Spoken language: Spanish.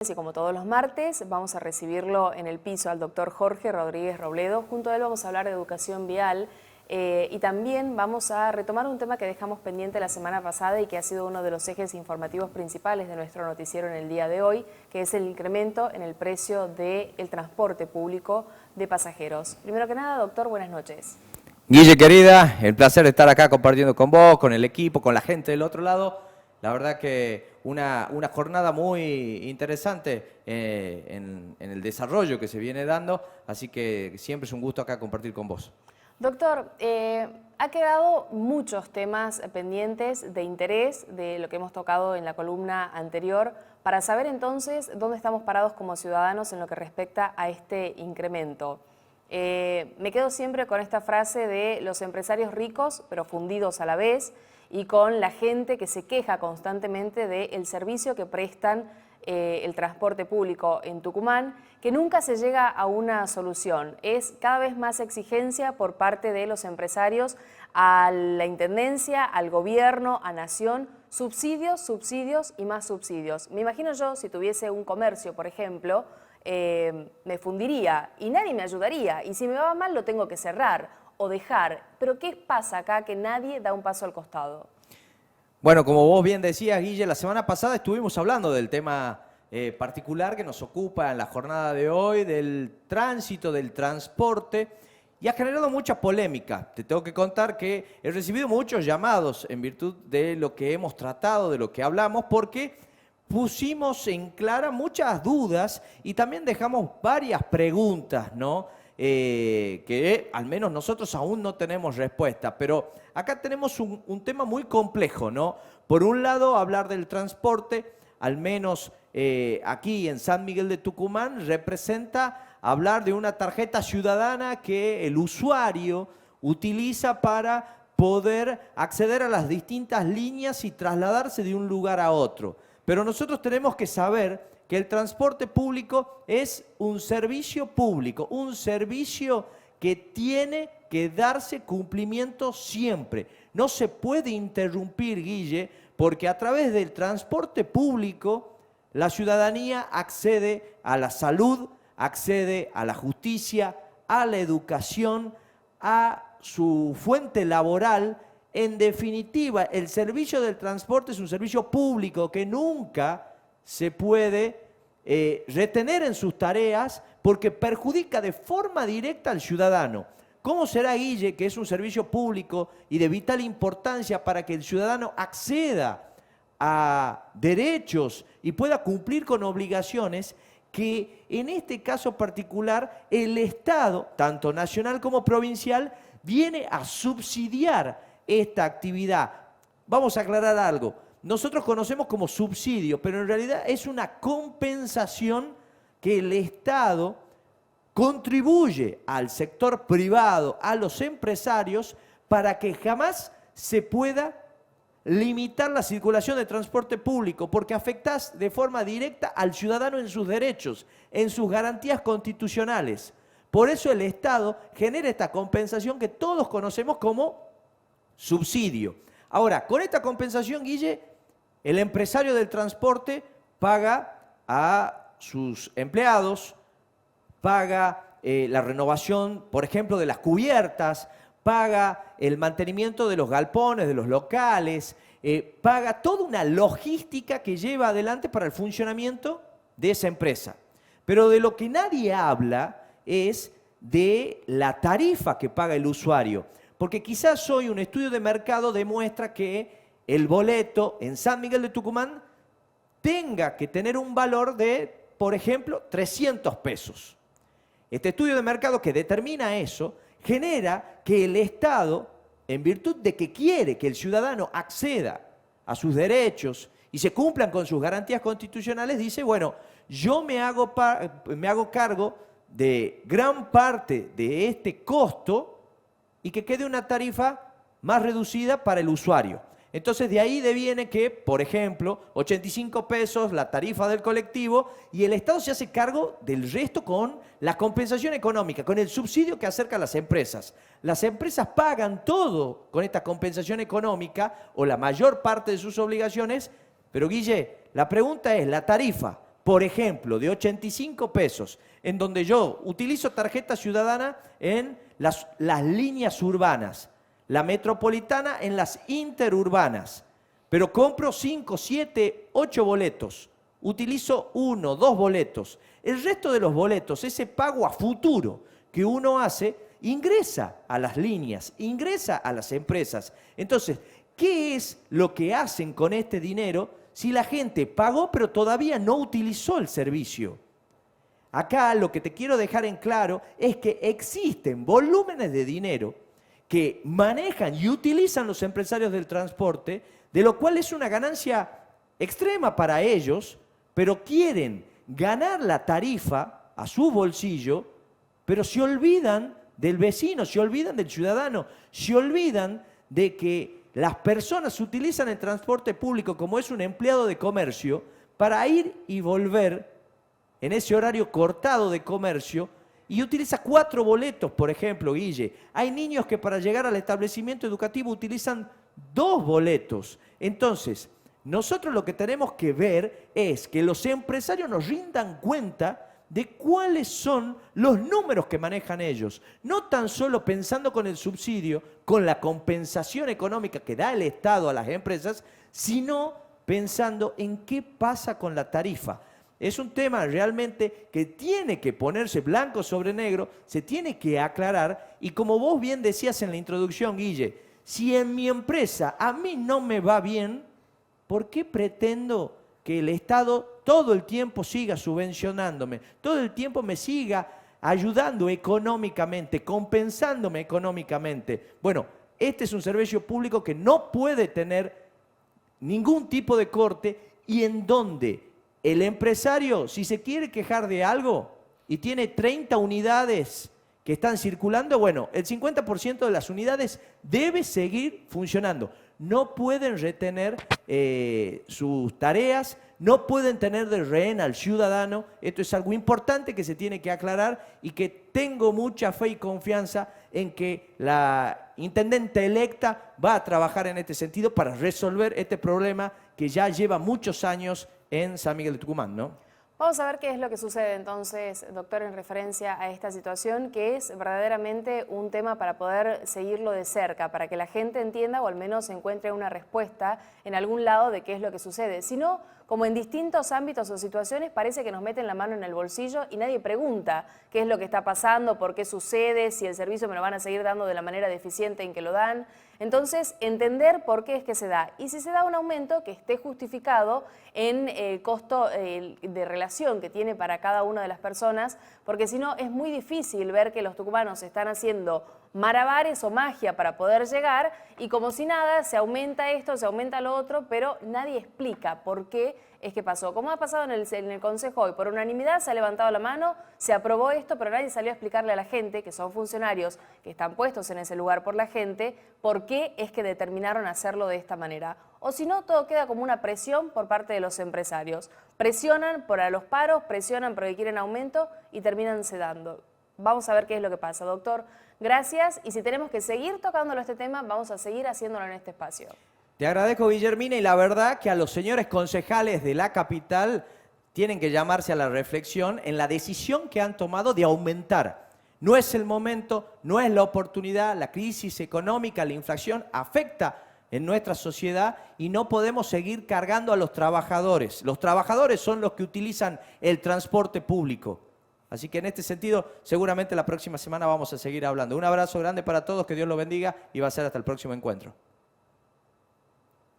Y como todos los martes, vamos a recibirlo en el piso al doctor Jorge Rodríguez Robledo. Junto a él vamos a hablar de educación vial y también vamos a retomar un tema que dejamos pendiente la semana pasada y que ha sido uno de los ejes informativos principales de nuestro noticiero en el día de hoy, que es el incremento en el precio del transporte público de pasajeros. Primero que nada, doctor, buenas noches. Guille, querida, el placer de estar acá compartiendo con vos, con el equipo, con la gente del otro lado. La verdad que una jornada muy interesante en el desarrollo que se viene dando, así que siempre es un gusto acá compartir con vos. Doctor, ha quedado muchos temas pendientes de interés de lo que hemos tocado en la columna anterior, para saber entonces dónde estamos parados como ciudadanos en lo que respecta a este incremento. Me quedo siempre con esta frase de los empresarios ricos, pero fundidos a la vez, y con la gente que se queja constantemente del servicio que prestan el transporte público en Tucumán, que nunca se llega a una solución. Es cada vez más exigencia por parte de los empresarios a la Intendencia, al gobierno, a Nación, subsidios, subsidios y más subsidios. Me imagino yo, si tuviese un comercio, por ejemplo, me fundiría y nadie me ayudaría, y si me va mal lo tengo que cerrar o dejar. Pero ¿qué pasa acá que nadie da un paso al costado? Bueno, como vos bien decías, Guille, la semana pasada estuvimos hablando del tema particular que nos ocupa en la jornada de hoy, del tránsito, del transporte, y ha generado mucha polémica. Te tengo que contar que he recibido muchos llamados en virtud de lo que hemos tratado, de lo que hablamos, porque pusimos en clara muchas dudas y también dejamos varias preguntas, ¿no? Que al menos nosotros aún no tenemos respuesta, pero acá tenemos un tema muy complejo, ¿no? Por un lado, hablar del transporte, al menos aquí en San Miguel de Tucumán, representa hablar de una tarjeta ciudadana que el usuario utiliza para poder acceder a las distintas líneas y trasladarse de un lugar a otro. Pero nosotros tenemos que saber que el transporte público es un servicio público, un servicio que tiene que darse cumplimiento siempre. No se puede interrumpir, Guille, porque a través del transporte público la ciudadanía accede a la salud, accede a la justicia, a la educación, a su fuente laboral. En definitiva, el servicio del transporte es un servicio público que nunca se puede retener en sus tareas porque perjudica de forma directa al ciudadano. ¿Cómo será, Guille, que es un servicio público y de vital importancia para que el ciudadano acceda a derechos y pueda cumplir con obligaciones, que en este caso particular el Estado, tanto nacional como provincial, viene a subsidiar esta actividad? Vamos a aclarar algo. Nosotros conocemos como subsidio, pero en realidad es una compensación que el Estado contribuye al sector privado, a los empresarios, para que jamás se pueda limitar la circulación de transporte público, porque afectás de forma directa al ciudadano en sus derechos, en sus garantías constitucionales. Por eso el Estado genera esta compensación que todos conocemos como subsidio. Ahora, con esta compensación, Guille, el empresario del transporte paga a sus empleados, paga la renovación, por ejemplo, de las cubiertas, paga el mantenimiento de los galpones, de los locales, paga toda una logística que lleva adelante para el funcionamiento de esa empresa. Pero de lo que nadie habla es de la tarifa que paga el usuario, porque quizás hoy un estudio de mercado demuestra que el boleto en San Miguel de Tucumán tenga que tener un valor de, por ejemplo, 300 pesos. Este estudio de mercado que determina eso genera que el Estado, en virtud de que quiere que el ciudadano acceda a sus derechos y se cumplan con sus garantías constitucionales, dice, bueno, yo me hago cargo de gran parte de este costo y que quede una tarifa más reducida para el usuario. Entonces de ahí deviene que, por ejemplo, 85 pesos la tarifa del colectivo y el Estado se hace cargo del resto con la compensación económica, con el subsidio que acerca a las empresas. Las empresas pagan todo con esta compensación económica o la mayor parte de sus obligaciones, pero Guille, la pregunta es, ¿la tarifa por ejemplo, de 85 pesos, en donde yo utilizo tarjeta ciudadana en las líneas urbanas, la metropolitana en las interurbanas, pero compro 5, 7, 8 boletos, utilizo 1, 2 boletos. El resto de los boletos, ese pago a futuro que uno hace, ingresa a las líneas, ingresa a las empresas. Entonces, ¿qué es lo que hacen con este dinero si la gente pagó pero todavía no utilizó el servicio? Acá lo que te quiero dejar en claro es que existen volúmenes de dinero que manejan y utilizan los empresarios del transporte, de lo cual es una ganancia extrema para ellos, pero quieren ganar la tarifa a su bolsillo, pero se olvidan del vecino, se olvidan del ciudadano, se olvidan de que las personas utilizan el transporte público como es un empleado de comercio para ir y volver en ese horario cortado de comercio y utiliza 4 boletos, por ejemplo, Guille. Hay niños que para llegar al establecimiento educativo utilizan 2 boletos. Entonces, nosotros lo que tenemos que ver es que los empresarios nos rindan cuenta de cuáles son los números que manejan ellos. No tan solo pensando con el subsidio, con la compensación económica que da el Estado a las empresas, sino pensando en qué pasa con la tarifa. Es un tema realmente que tiene que ponerse blanco sobre negro, se tiene que aclarar, y como vos bien decías en la introducción, Guille, si en mi empresa a mí no me va bien, ¿por qué pretendo que el Estado todo el tiempo siga subvencionándome, todo el tiempo me siga ayudando económicamente, compensándome económicamente? Bueno, este es un servicio público que no puede tener ningún tipo de corte y en donde el empresario, si se quiere quejar de algo y tiene 30 unidades que están circulando, bueno, el 50% de las unidades debe seguir funcionando. No pueden retener sus tareas, no pueden tener de rehén al ciudadano. Esto es algo importante que se tiene que aclarar y que tengo mucha fe y confianza en que la intendente electa va a trabajar en este sentido para resolver este problema que ya lleva muchos años en San Miguel de Tucumán, ¿no? Vamos a ver qué es lo que sucede entonces, doctor, en referencia a esta situación, que es verdaderamente un tema para poder seguirlo de cerca, para que la gente entienda o al menos encuentre una respuesta en algún lado de qué es lo que sucede. Si no, como en distintos ámbitos o situaciones, parece que nos meten la mano en el bolsillo y nadie pregunta qué es lo que está pasando, por qué sucede, si el servicio me lo van a seguir dando de la manera deficiente en que lo dan. Entonces, entender por qué es que se da. Y si se da un aumento que esté justificado en el costo de relación que tiene para cada una de las personas, porque si no es muy difícil ver que los tucumanos están haciendo malabares o magia para poder llegar y como si nada se aumenta esto, se aumenta lo otro, pero nadie explica por qué es que pasó. Como ha pasado en el Consejo hoy, por unanimidad se ha levantado la mano, se aprobó esto, pero nadie salió a explicarle a la gente, que son funcionarios que están puestos en ese lugar por la gente, por qué es que determinaron hacerlo de esta manera. O si no, todo queda como una presión por parte de los empresarios. Presionan por los paros, presionan porque quieren aumento y terminan cedando. Vamos a ver qué es lo que pasa, doctor. Gracias, y si tenemos que seguir tocándolo este tema, vamos a seguir haciéndolo en este espacio. Te agradezco, Guillermina, y la verdad que a los señores concejales de la capital tienen que llamarse a la reflexión en la decisión que han tomado de aumentar. No es el momento, no es la oportunidad, la crisis económica, la inflación afecta en nuestra sociedad y no podemos seguir cargando a los trabajadores. Los trabajadores son los que utilizan el transporte público. Así que en este sentido, seguramente la próxima semana vamos a seguir hablando. Un abrazo grande para todos, que Dios los bendiga y va a ser hasta el próximo encuentro.